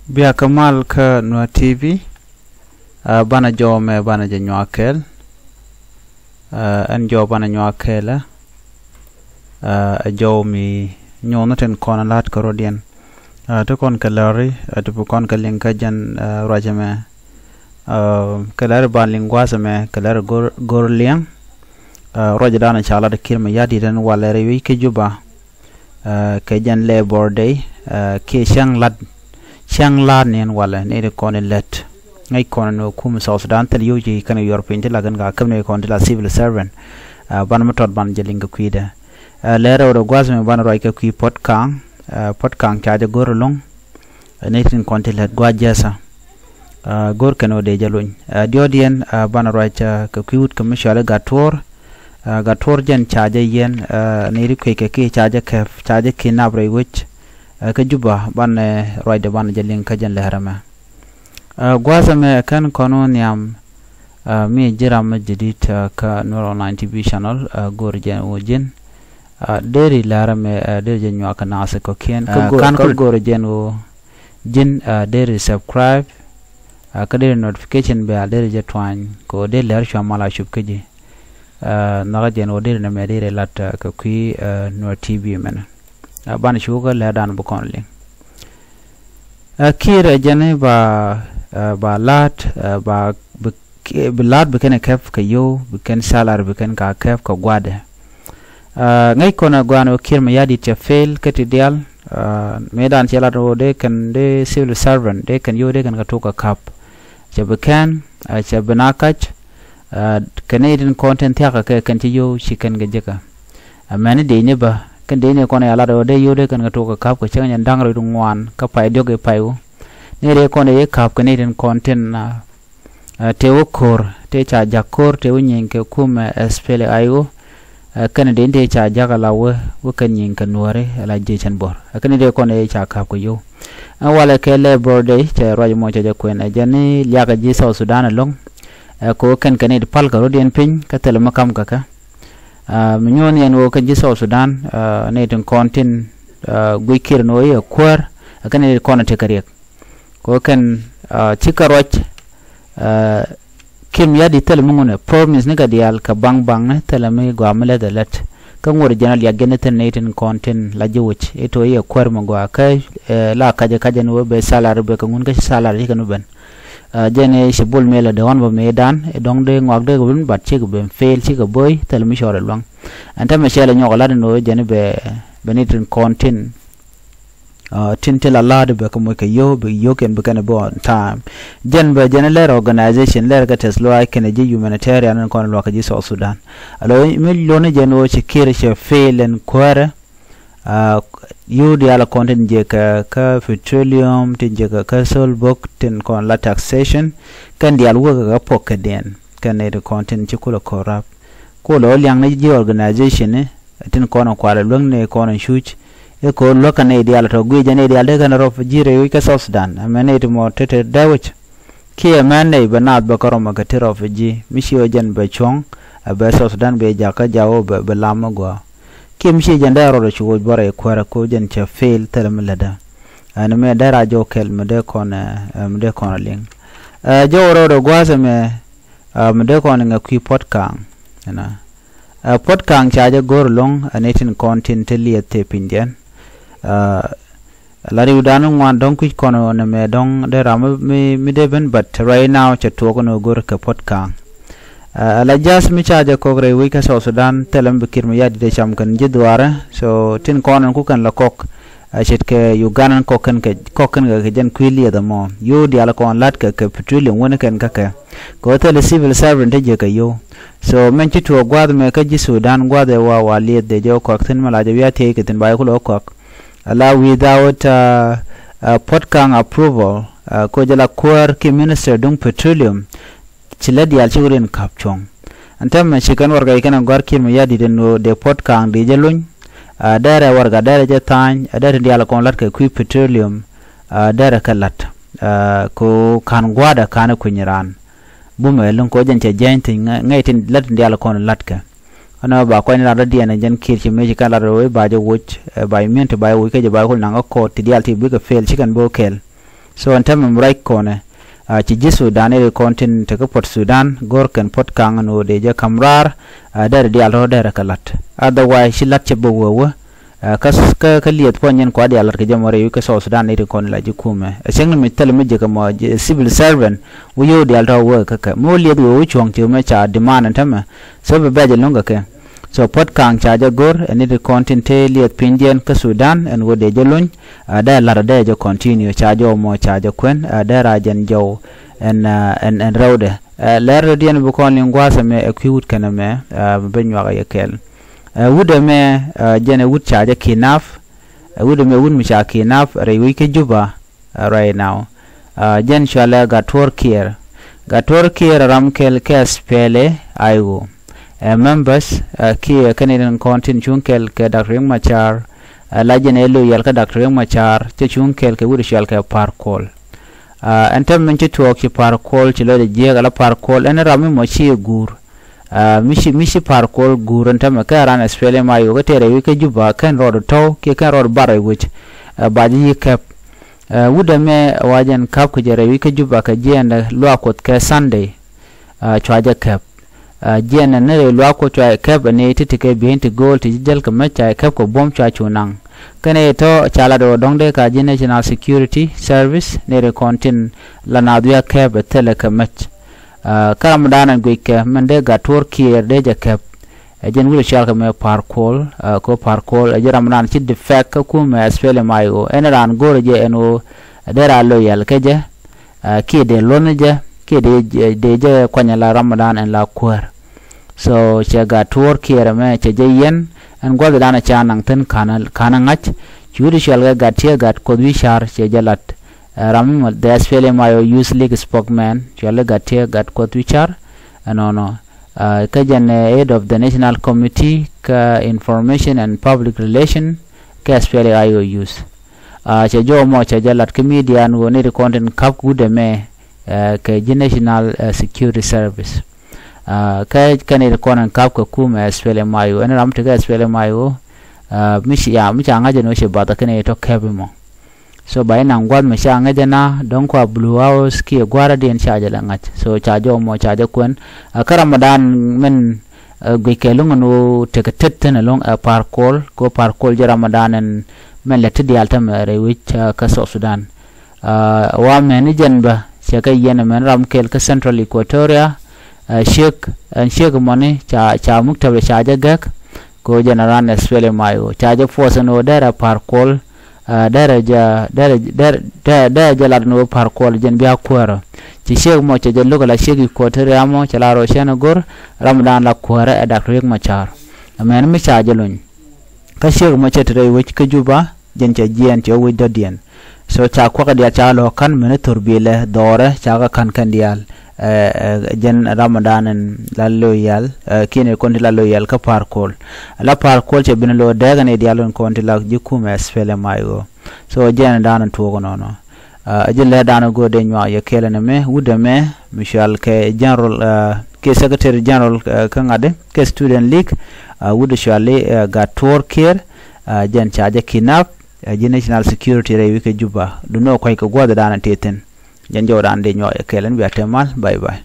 Bia Kamal ka Nua TV bana jo me bana je nyakel an jo bana nyakel jo mi nyono ten kona lat korodian to kon kalari to kon kalin ka jan rajame kalar ban lingwasa me kalar gorliang rajadana chala de kirma yadi den walere wi ke juba ke jan labor day ke Shang lad nen wala ne de kon let ngai kon no kum South Sudan tel yoji kan European tel lagan ga kam ne kon la civil servant ban matot ban jeling ga kuida lero do gwazme ban roi ka kui potkang cha de gorolong ne tin kon tel let gwajasa gor kano de jalun diodien ban roi cha ka kuit commercial gator jen cha je yen ne ri ke cha je kinabre which ka juba ban roi de ban jeling ka jan lehrama gwazame kan kono niam mi jiram jadid ka Nur Online TV channel gorjen ojin deri larame deri nyu kana ase ko ken kan ko gorjen o jin deri subscribe ka deri notification be deri je twan ko de ler shamala shubkeji na jen o deri na me deri lat ka kui Nur TV men ban shuga le dan bu kon link kira jane ba lat ba lat beken kef ka yo beken salar beken ka kef ka gwade ngai kona gwano kirma yadi te fail ketidial medan chela ro de kan de civil servant de kan yo de kan ka to ka kap che beken che benakach Canadian content ya ka kan ti yo chicken ga jeka amane de ne ba kan de ne kona yala ro de yo de kan ka to ka kap ko chen yan dang ro ngwan ka pai de ge pai ne re kona ye kap Canadian content na te wokor te cha jakor te winyin ke kuma spele ayo kan de te cha jagala we kan yin kan wore ala je chan bor kan de kona ye cha kap ko yo wala ke labor day che roy mo cha kwen ajani liaga ji South Sudan long ko kan de pal ka rodien pin ka tel makam ka minyon yan wo kan ji South Sudan ne den content gwikir no ye kwar kan de kona te kariek ko kan chikaroch kim yadi tel mungone promise ne gadial ka bang ne tel me gwamle de let kan wor general ya geneten neten content la jewch eto ye kwar mo gwa kai la kaje no be salary be kan ngun ga salary kan ben jene se bol mele de won ba medan e dong de ngwak de gun bat chi be fail chi ga boy tel mi shore long anta me shele nyola no jene be neten content tintel Allah de be ko yo be yo ken be kan bo on time jen be general organization ler ga teslo ay ken je humanitarian kon lo ka ji South Sudan alo mi lo ne jeno che kire che failen kwara yo de ala content je ka petroleum tin je ka sol bok tin kon la taxation kan di alwo ga pocket den kan ne content che ko corrupt ko lo liang ne ji organization ne tin kon kwara long ne kon shuch ko loka ne ideal to gwe jane ideal de kan rof jire wi ka South Sudan amene to mo tete dawch ki amane banat ba karo magati rof ji mishi ojan be chong ba South Sudan be jaka jawo be lama go ki mishi janda ro chu bore kwara ko jan cha fail telemlada an me dara jo kel me de kon ling jo ro gwaza me de kon nga ki potkang na potkang cha je gor long anetin content liete pindian lari udanu ngwan don ku kono na me don de ram mi de ben but right now cha to kono gor ka potkang ala jas mi cha je ko gre wi ka South Sudan telam bikir mi yadi de cham kan je duara so tin kono ku kan la kok chet ke Ugandan koken ga jen kwili da mo yo di ala kon lat ka petroleum wona kan ka ko tele civil servant je ka yo so men chi to gwad me ka ji Sudan gwad wa wali de jo ko tin mala je ya te ke tin ba ko ko allow without potkang approval ko jala kwar ki minister dung petroleum chila dial churin kapchong antem me chikan warga ikana gwar ki me yadi den no de potkang de jelun dara warga dara je tan dara dial kon lat ka ku petroleum dara kalat ko kan gwada kana kunyiran bume lon ko jan che jainti ngaitin lat dial kon lat ka ana ba ko ni la dia na jan kir chi me chi kala ro ba je wuch ba mi te ba wi ke je ba ko na ko ti dial ti bi ka fail chi kan bo kel so antam right kone ci ji Sudan e kontin te ko pot Sudan gor ken pot kang no de je kamrar der di alro der kalat otherwise shilat che bowo kas ka liet ponyen ko di alar ke jamore yu ke so Sudan e kon la jikume seng mi tel mi je mo civil servant wo yo di alro wo ka mo liet wo chong che me cha demand antama so be baje longa ke so pot kang cha ja gor and the content liet pinjen ka Sudan and wo de jelun da lar de jo continue cha jo mo cha jo kwen da rajen jo and rode ler dien bu kon lingwa sa me acute kana me benwa ga yekel wude me jene wud cha ja kinaf wude me wud mi cha kinaf re wi ke juba right now jen shala ga torkier ramkel ke spele ayo members ki Canadian content chunkel ke Dr. Machar lajen elo yal ka Dr. Machar che chunkel ke wuri shal ke parkol entem men che tuok ki parkol che lo de je gala parkol en rami mo chi gur mishi parkol gur entem ka ran Australia ma yo ke tere wi ke juba kan road to ke kan road bare which baji kep wuda me wajen kap ku jere wi ke juba ka je and lo akot ke Sunday chwaje kep jena ne lo ko cha kep ne titike bien to goal ti jel ka ma cha kep ko bom cha chunang kane to chala do dongde ka national security service ne re kontin la na duya kep tele ka match karam danan gwe mende ga Turkey de ja kep jen wul shal ka me parkol ko parkol jaram nan ci defect ka ku me spele mayo enaran gore je eno dera loyal ke je ki de lonje ki de je kwanyala Ramadan en la kwar so che ga Turkey me che je yen en gol dana cha nang ten kana ngach churi shal ga tie ga ko wi shar che jalat ram de spele mayo use league spokesman chale ga tie ga ko wi char no kajan head of the national committee ka information and public relation ka spele ayo use che jo mo che jalat ke media no ne content kap gude me ka national security service ka kanir konan kap ka kuma spele mayo en ram te ga spele mayo mishi ya micha ngaje no she bata kene to kebimo so bay nan gwal mi sha ngaje na don ko blue house ki gwara den sha jala ngach so cha jo mo cha de kun ka Ramadan men gwe kelung no te ka tetten long parkol ko parkol je Ramadan en men le tidi altam re wich ka so Sudan wa manager ba se ka yen men ram kel ka Central Equatoria Sheikh money cha muktabe cha jagak ko general spele mayo cha je force no dara parkol daraja lar no parkol jen biya kwara ci Sheikh mo cha je logala Sheikh Equatoria mo cha laro shena gor Ramadan la kwara e Dr. Machar amen mi cha jelon ka Sheikh mo cha tere wich ka juba jen cha jien cha wi dodien so cha kwa ka dia cha lo kan mene turbile dore cha ka kan dial jen Ramadan en la loyal kine konti la loyal ka parkol la parkol che bin lo daga ne dialon konti la jikume spele mayo so jen danan to no jen le danan go de nywa ye kelene me wude me Michel ke general ke secretary general ka ngade ke student league wude shale ga Turkey jen chaje kinap national security re wike juba duno koy ko goda danan teten jen jawdan de nywa ye kelen bi atemal bye bye